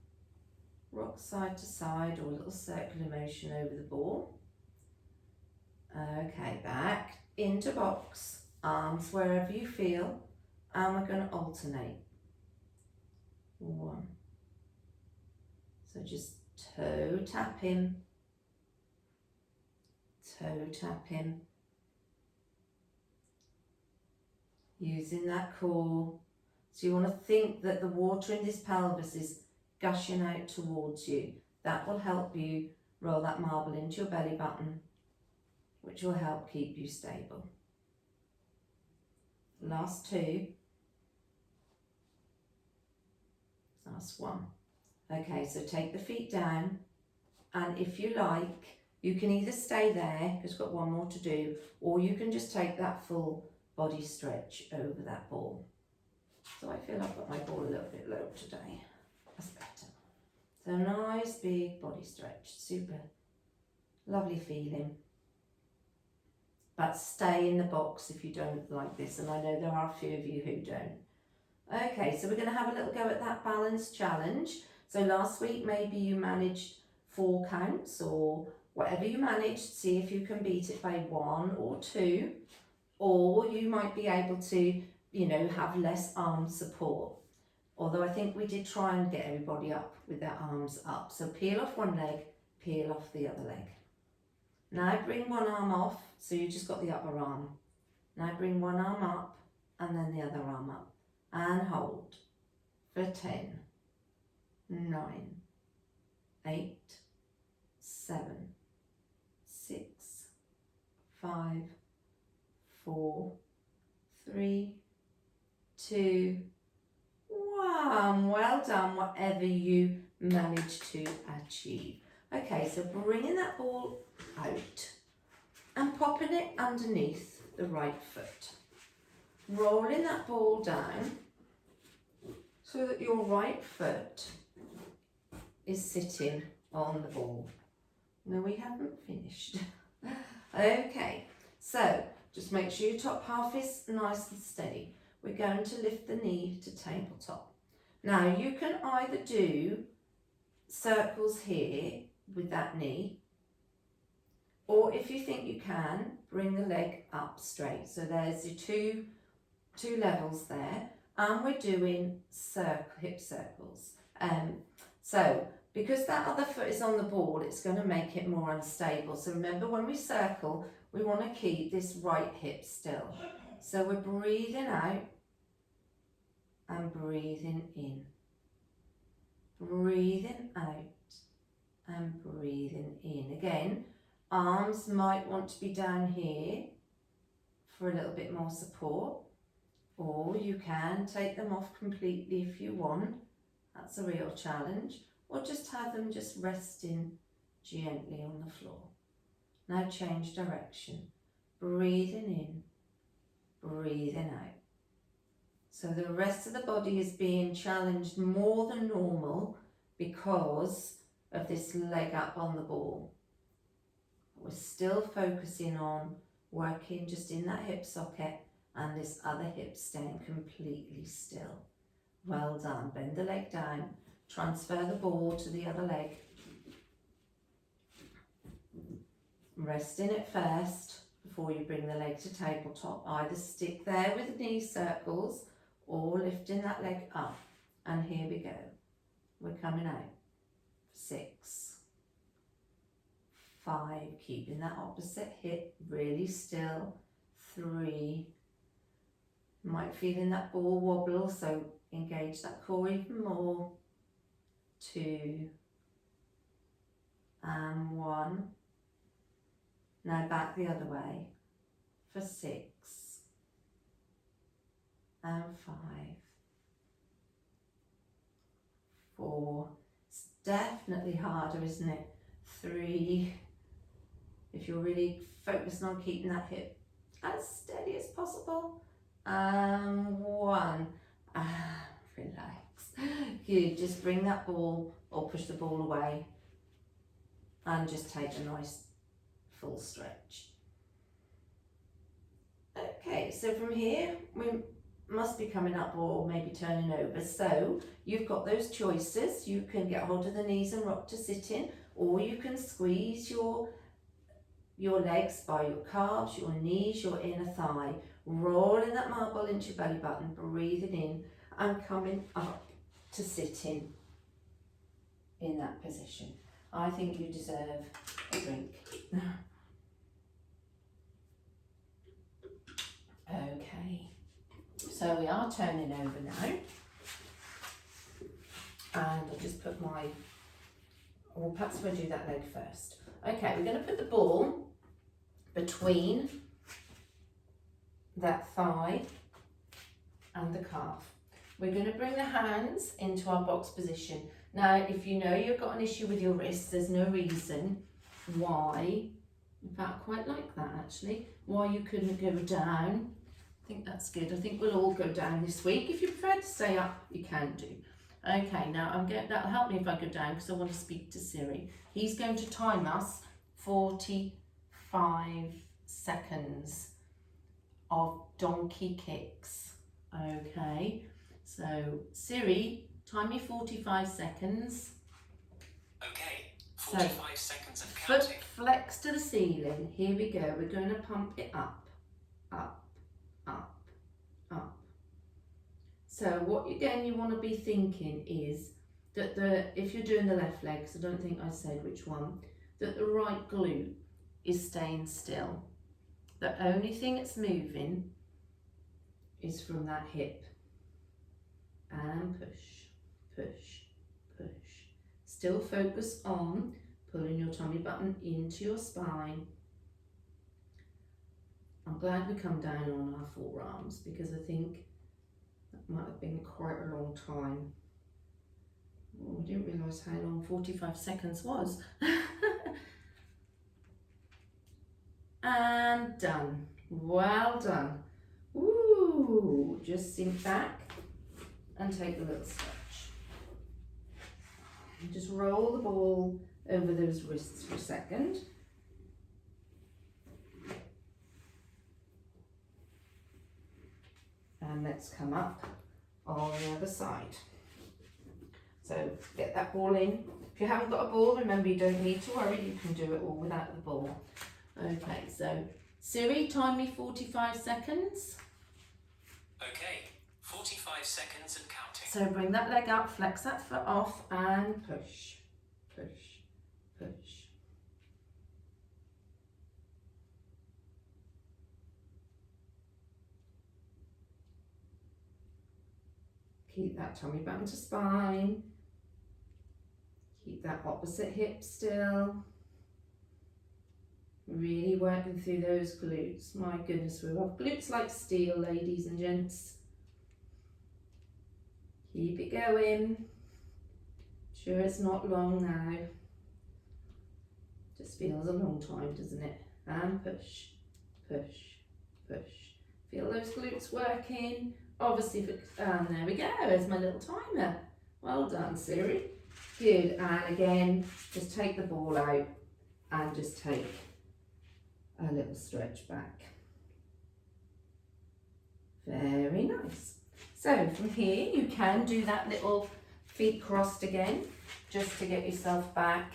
rock side to side or a little circular motion over the ball. Okay, back into box, arms wherever you feel, and we're going to alternate. 1. So just toe tap him, toe tap him. Using that core. So you want to think that the water in this pelvis is gushing out towards you. That will help you roll that marble into your belly button, which will help keep you stable. Last 2. Last 1. Okay, so take the feet down, and if you like, you can either stay there, because we've got one more to do, or you can just take that full body stretch over that ball. So I feel I've got my ball a little bit low today. That's better. So nice big body stretch, super lovely feeling. But stay in the box if you don't like this, and I know there are a few of you who don't. Okay, so we're going to have a little go at that balance challenge. So last week maybe you managed 4 counts or whatever you managed, see if you can beat it by 1 or 2, or you might be able to, you know, have less arm support. Although I think we did try and get everybody up with their arms up. So peel off one leg, peel off the other leg. Now bring one arm off, so you just got the upper arm. Now bring one arm up and then the other arm up. And hold for 10, 9, 8, 7, 6, 5, 4, 3, 2, 1. Well done, whatever you managed to achieve. Okay, so bringing that ball out and popping it underneath the right foot. Rolling that ball down so that your right foot is sitting on the ball. No, we haven't finished. Okay, so just make sure your top half is nice and steady. We're going to lift the knee to tabletop. Now you can either do circles here with that knee, or if you think you can, bring the leg up straight. So there's your two levels there, and we're doing hip circles. So because that other foot is on the ball, it's going to make it more unstable. So remember, when we circle, we want to keep this right hip still. So we're breathing out and breathing in, breathing out and breathing in. Again, arms might want to be down here for a little bit more support, or you can take them off completely if you want. That's a real challenge. Or just have them just resting gently on the floor. Now change direction. Breathing in, breathing out. So the rest of the body is being challenged more than normal because of this leg up on the ball. We're still focusing on working just in that hip socket and this other hip staying completely still. Well done. Bend the leg down. Transfer the ball to the other leg. Rest in it first before you bring the leg to tabletop. Either stick there with knee circles or lifting that leg up. And here we go. We're coming out. 6, 5, keeping that opposite hip really still. 3, might feel in that ball wobble, so engage that core even more. 2 and 1. Now back the other way for 6 and 5, 4. It's definitely harder, isn't it? 3. If you're really focusing on keeping that hip as steady as possible. And 1. Relax. Good. Just bring that ball or push the ball away and just take a nice full stretch. Okay, so from here we must be coming up or maybe turning over. So you've got those choices. You can get hold of the knees and rock to sit in, or you can squeeze your legs by your calves, your knees, your inner thigh, rolling that marble into your belly button, breathing in and coming up to sitting in that position. I think you deserve a drink. Okay, so we are turning over now, and I'll just put well, perhaps we'll do that leg first. Okay, we're going to put the ball between that thigh and the calf. We're going to bring the hands into our box position. Now, if you know you've got an issue with your wrists, there's no reason why, in fact, I quite like that actually, why you couldn't go down. I think that's good. I think we'll all go down this week. If you prefer to stay up, you can do. Okay, now that'll help me if I go down because I want to speak to Siri. He's going to time us 45 seconds of donkey kicks. Okay, so Siri, time me 45 seconds. Okay, 45 seconds of Foot counting. flex to the ceiling. Here we go. We're going to pump it up, up, up, up. So what again you want to be thinking is that if you're doing the left leg, because I don't think I said which one, that the right glute is staying still. The only thing that's moving is from that hip. And push, push, push. Still focus on pulling your tummy button into your spine. I'm glad we come down on our forearms because I think that might have been quite a long time. Oh, I didn't realise how long 45 seconds was. And done. Well done. Ooh, just sink back and take a little stretch. Just roll the ball over those wrists for a second. And let's come up on the other side. So get that ball in. If you haven't got a ball, remember you don't need to worry, you can do it all without the ball. Okay, so Siri, time me 45 seconds. Okay, 45 seconds and counting. So bring that leg up, flex that foot off and push, push, push. Keep that tummy button to spine. Keep that opposite hip still. Really working through those glutes. My goodness, we have glutes like steel, ladies and gents. Keep it going. Sure, it's not long now. Just feels a long time, doesn't it? And push, push, push. Feel those glutes working. Obviously, and there we go. There's my little timer. Well done, Siri. Good. And again, just take the ball out and just take a little stretch back. Very nice. So from here you can do that little feet crossed again, just to get yourself back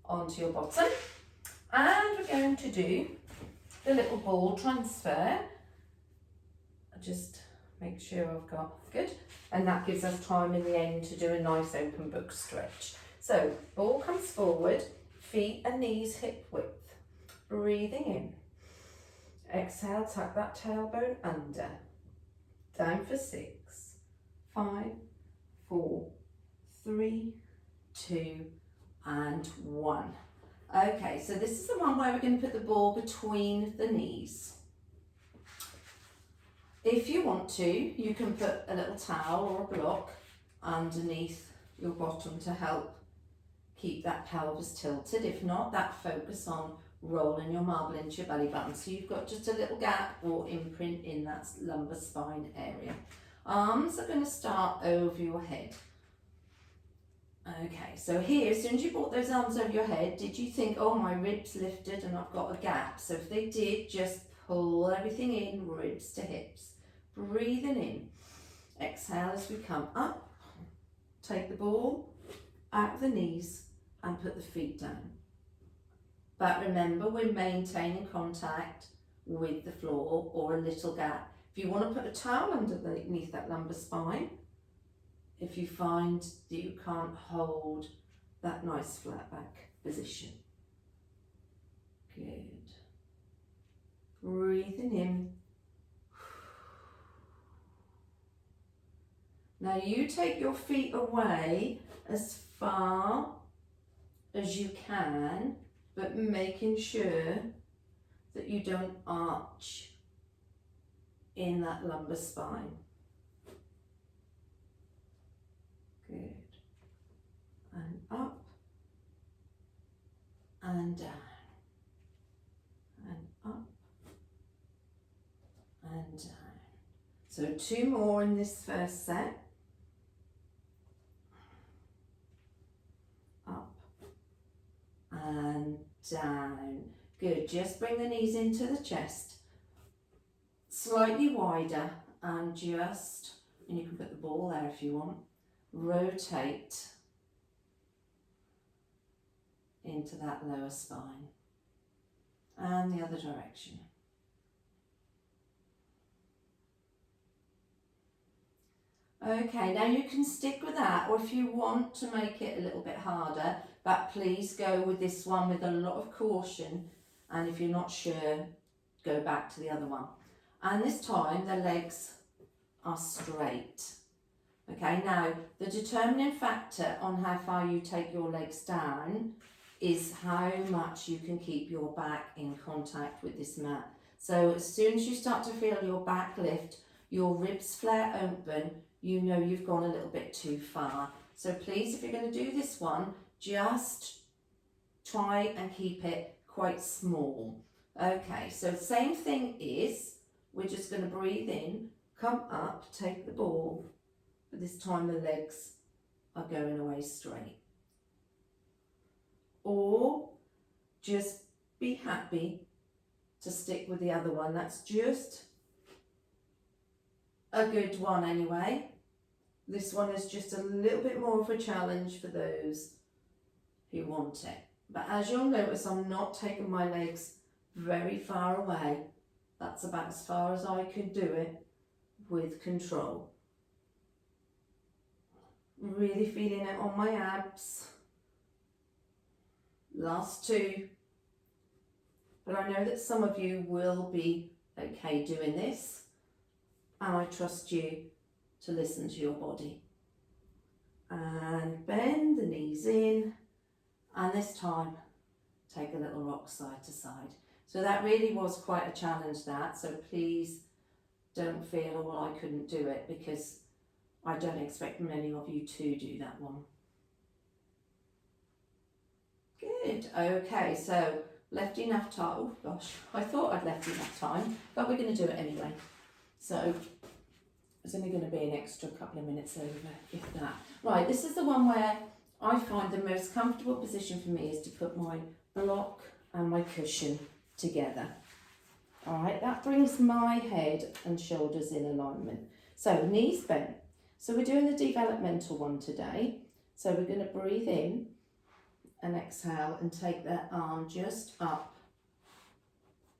onto your bottom. And we're going to do the little ball transfer. Just make sure I've got good, and that gives us time in the end to do a nice open book stretch. So ball comes forward, feet and knees hip width. Breathing in. Exhale, tuck that tailbone under. Down for 6, 5, 4, 3, 2, and 1. Okay, so this is the one where we're going to put the ball between the knees. If you want to, you can put a little towel or a block underneath your bottom to help keep that pelvis tilted. If not, that focus on rolling your marble into your belly button. So you've got just a little gap or imprint in that lumbar spine area. Arms are going to start over your head. Okay, so here, as soon as you brought those arms over your head, did you think, oh, my ribs lifted and I've got a gap? So if they did, just pull everything in, ribs to hips. Breathing in. Exhale as we come up. Take the ball out of the knees and put the feet down. But remember, we're maintaining contact with the floor or a little gap. If you want to put a towel underneath that lumbar spine, if you find that you can't hold that nice flat back position. Good. Breathing in. Now you take your feet away as far as you can, but making sure that you don't arch in that lumbar spine. and up and down and up and down. So 2 more in this first set. Up and down. Good, just bring the knees into the chest, slightly wider, and just, and you can put the ball there if you want, rotate into that lower spine and the other direction. Okay, now you can stick with that, or if you want to make it a little bit harder, but please go with this one with a lot of caution, and if you're not sure, go back to the other one. And this time the legs are straight. Okay, now the determining factor on how far you take your legs down is how much you can keep your back in contact with this mat. So as soon as you start to feel your back lift, your ribs flare open, you know you've gone a little bit too far. So please, if you're going to do this one, just try and keep it quite small. Okay, so same thing is, we're just going to breathe in, come up, take the ball, but this time the legs are going away straight. Or just be happy to stick with the other one. That's just a good one anyway. This one is just a little bit more of a challenge for those who want it. But as you'll notice, I'm not taking my legs very far away. That's about as far as I could do it with control. Really feeling it on my abs. Last 2. But I know that some of you will be okay doing this, and I trust you to listen to your body. And bend the knees in, and this time take a little rock side to side. So that really was quite a challenge, that, so please don't feel, oh well, I couldn't do it, because I don't expect many of you to do that one. Good, okay, so left enough time, oh gosh, I thought I'd left enough time, but we're going to do it anyway. So it's only going to be an extra couple of minutes over, if that. Right, this is the one where I find the most comfortable position for me is to put my block and my cushion together. All right, that brings my head and shoulders in alignment. So knees bent. So we're doing the developmental one today. So we're going to breathe in and exhale and take that arm just up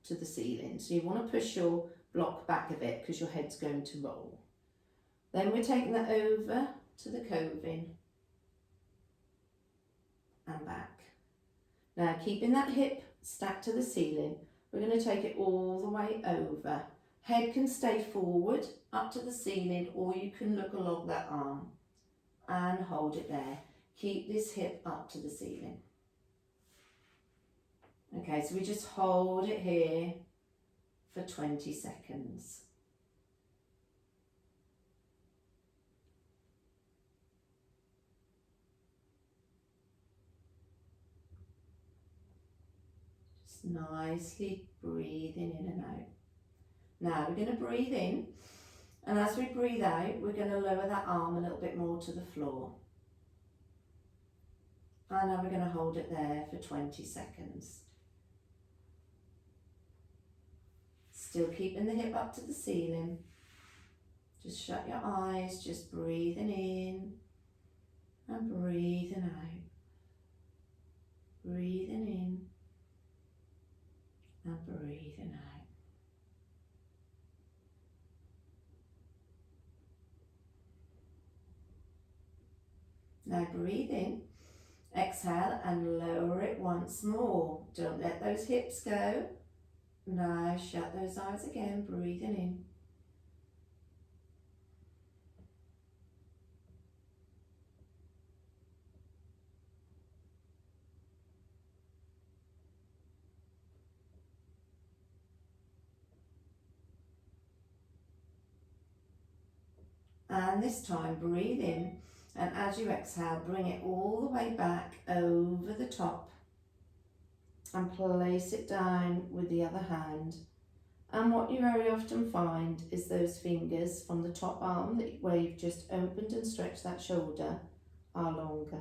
to the ceiling. So you want to push your block back a bit because your head's going to roll. Then we're taking that over to the cove-in and back. Now keeping that hip stacked to the ceiling, we're going to take it all the way over. Head can stay forward up to the ceiling, or you can look along that arm and hold it there. Keep this hip up to the ceiling. Okay, so we just hold it here for 20 seconds. Just nicely breathing in and out. Now we're going to breathe in, and as we breathe out, we're going to lower that arm a little bit more to the floor. And now we're going to hold it there for 20 seconds. Still keeping the hip up to the ceiling. Just shut your eyes, just breathing in and breathing out. Breathing in and breathing out. Now breathe in, exhale and lower it once more. Don't let those hips go. Now shut those eyes again, breathing in. And this time breathe in And as you exhale, bring it all the way back over the top and place it down with the other hand. And what you very often find is those fingers from the top arm where you've just opened and stretched that shoulder are longer.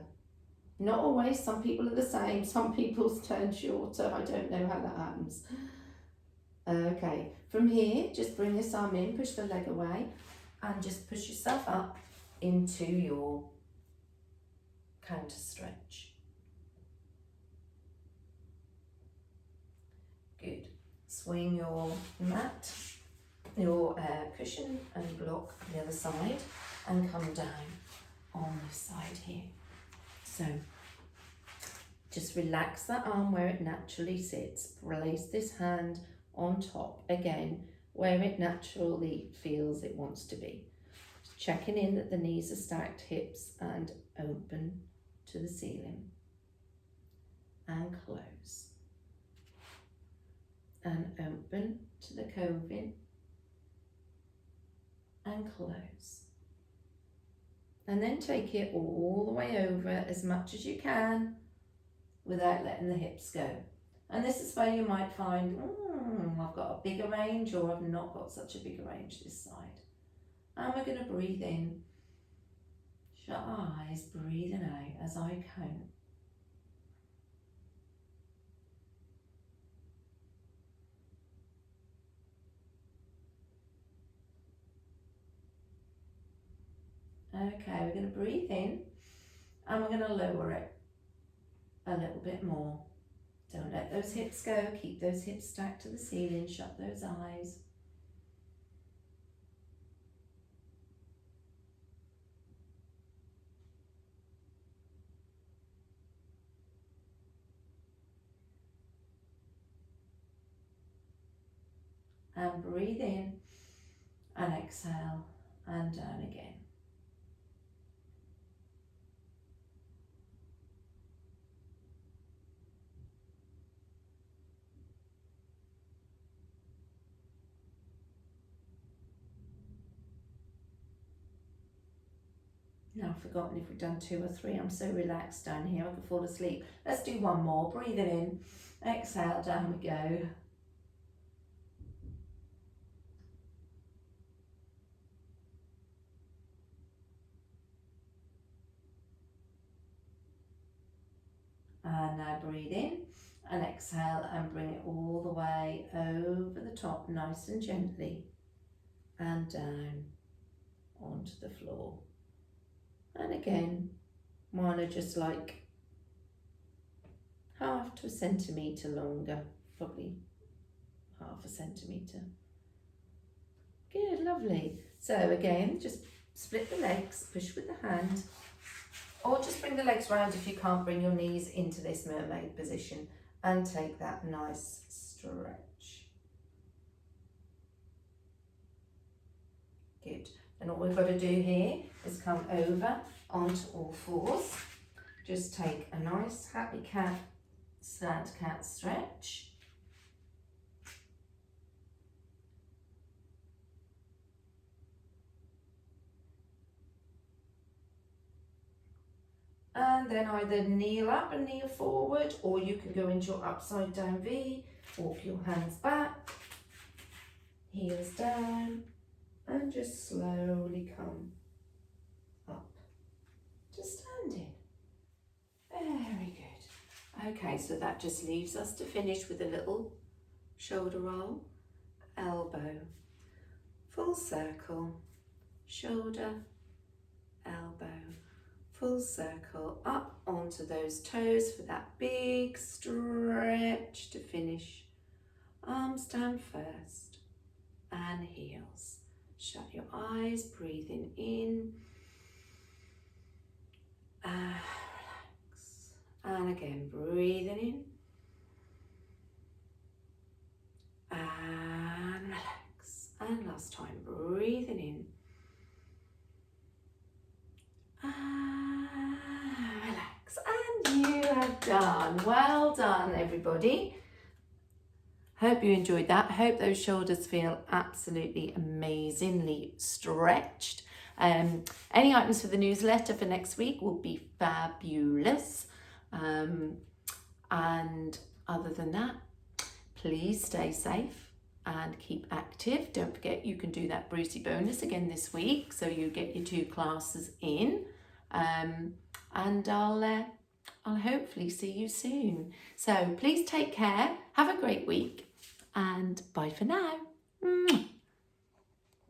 Not always, some people are the same, some people's turn shorter. I don't know how that happens. Okay, from here, just bring this arm in, push the leg away, and just push yourself up into your counter stretch. Good. Swing your mat, your cushion and block the other side, and come down on this side here. So just relax that arm where it naturally sits. Place this hand on top again where it naturally feels it wants to be. Just checking in that the knees are stacked, hips and open to the ceiling. And close. And open to the coving. And close. And then take it all the way over as much as you can without letting the hips go. And this is where you might find, I've got a bigger range, or I've not got such a bigger range this side. And we're going to breathe in. Shut eyes, breathing out as I count. Okay, we're going to breathe in and we're going to lower it a little bit more. Don't let those hips go, keep those hips stacked to the ceiling, shut those eyes. And breathe in and exhale and down again. Now I've forgotten if we've done 2 or 3. I'm so relaxed down here I could fall asleep. Let's do one more. Breathe it in. Exhale, down we go. And now breathe in and exhale and bring it all the way over the top, nice and gently, and down onto the floor. And again, mine are just like half to a centimetre longer, probably half a centimetre. Good, lovely. So again, just split the legs, push with the hand, or just bring the legs round if you can't bring your knees into this mermaid position, and take that nice stretch. Good. And all we've got to do here is come over onto all fours. Just take a nice happy cat, slant cat stretch. And then either kneel up and kneel forward, or you can go into your upside down V, walk your hands back, heels down, and just slowly come up to standing. Very good. Okay, so that just leaves us to finish with a little shoulder roll, elbow, full circle, shoulder, elbow, full circle, up onto those toes for that big stretch to finish. Arms down first and heels. Shut your eyes, breathing in. Relax. And again, breathing in. And relax. And last time, breathing in. Relax. And you have done. Well done, everybody. Hope you enjoyed that. Hope those shoulders feel absolutely amazingly stretched. Any items for the newsletter for next week will be fabulous. And other than that, please stay safe and keep active. Don't forget you can do that Brucey bonus again this week, so you get your 2 classes in. And I'll hopefully see you soon. So please take care, have a great week, and bye for now.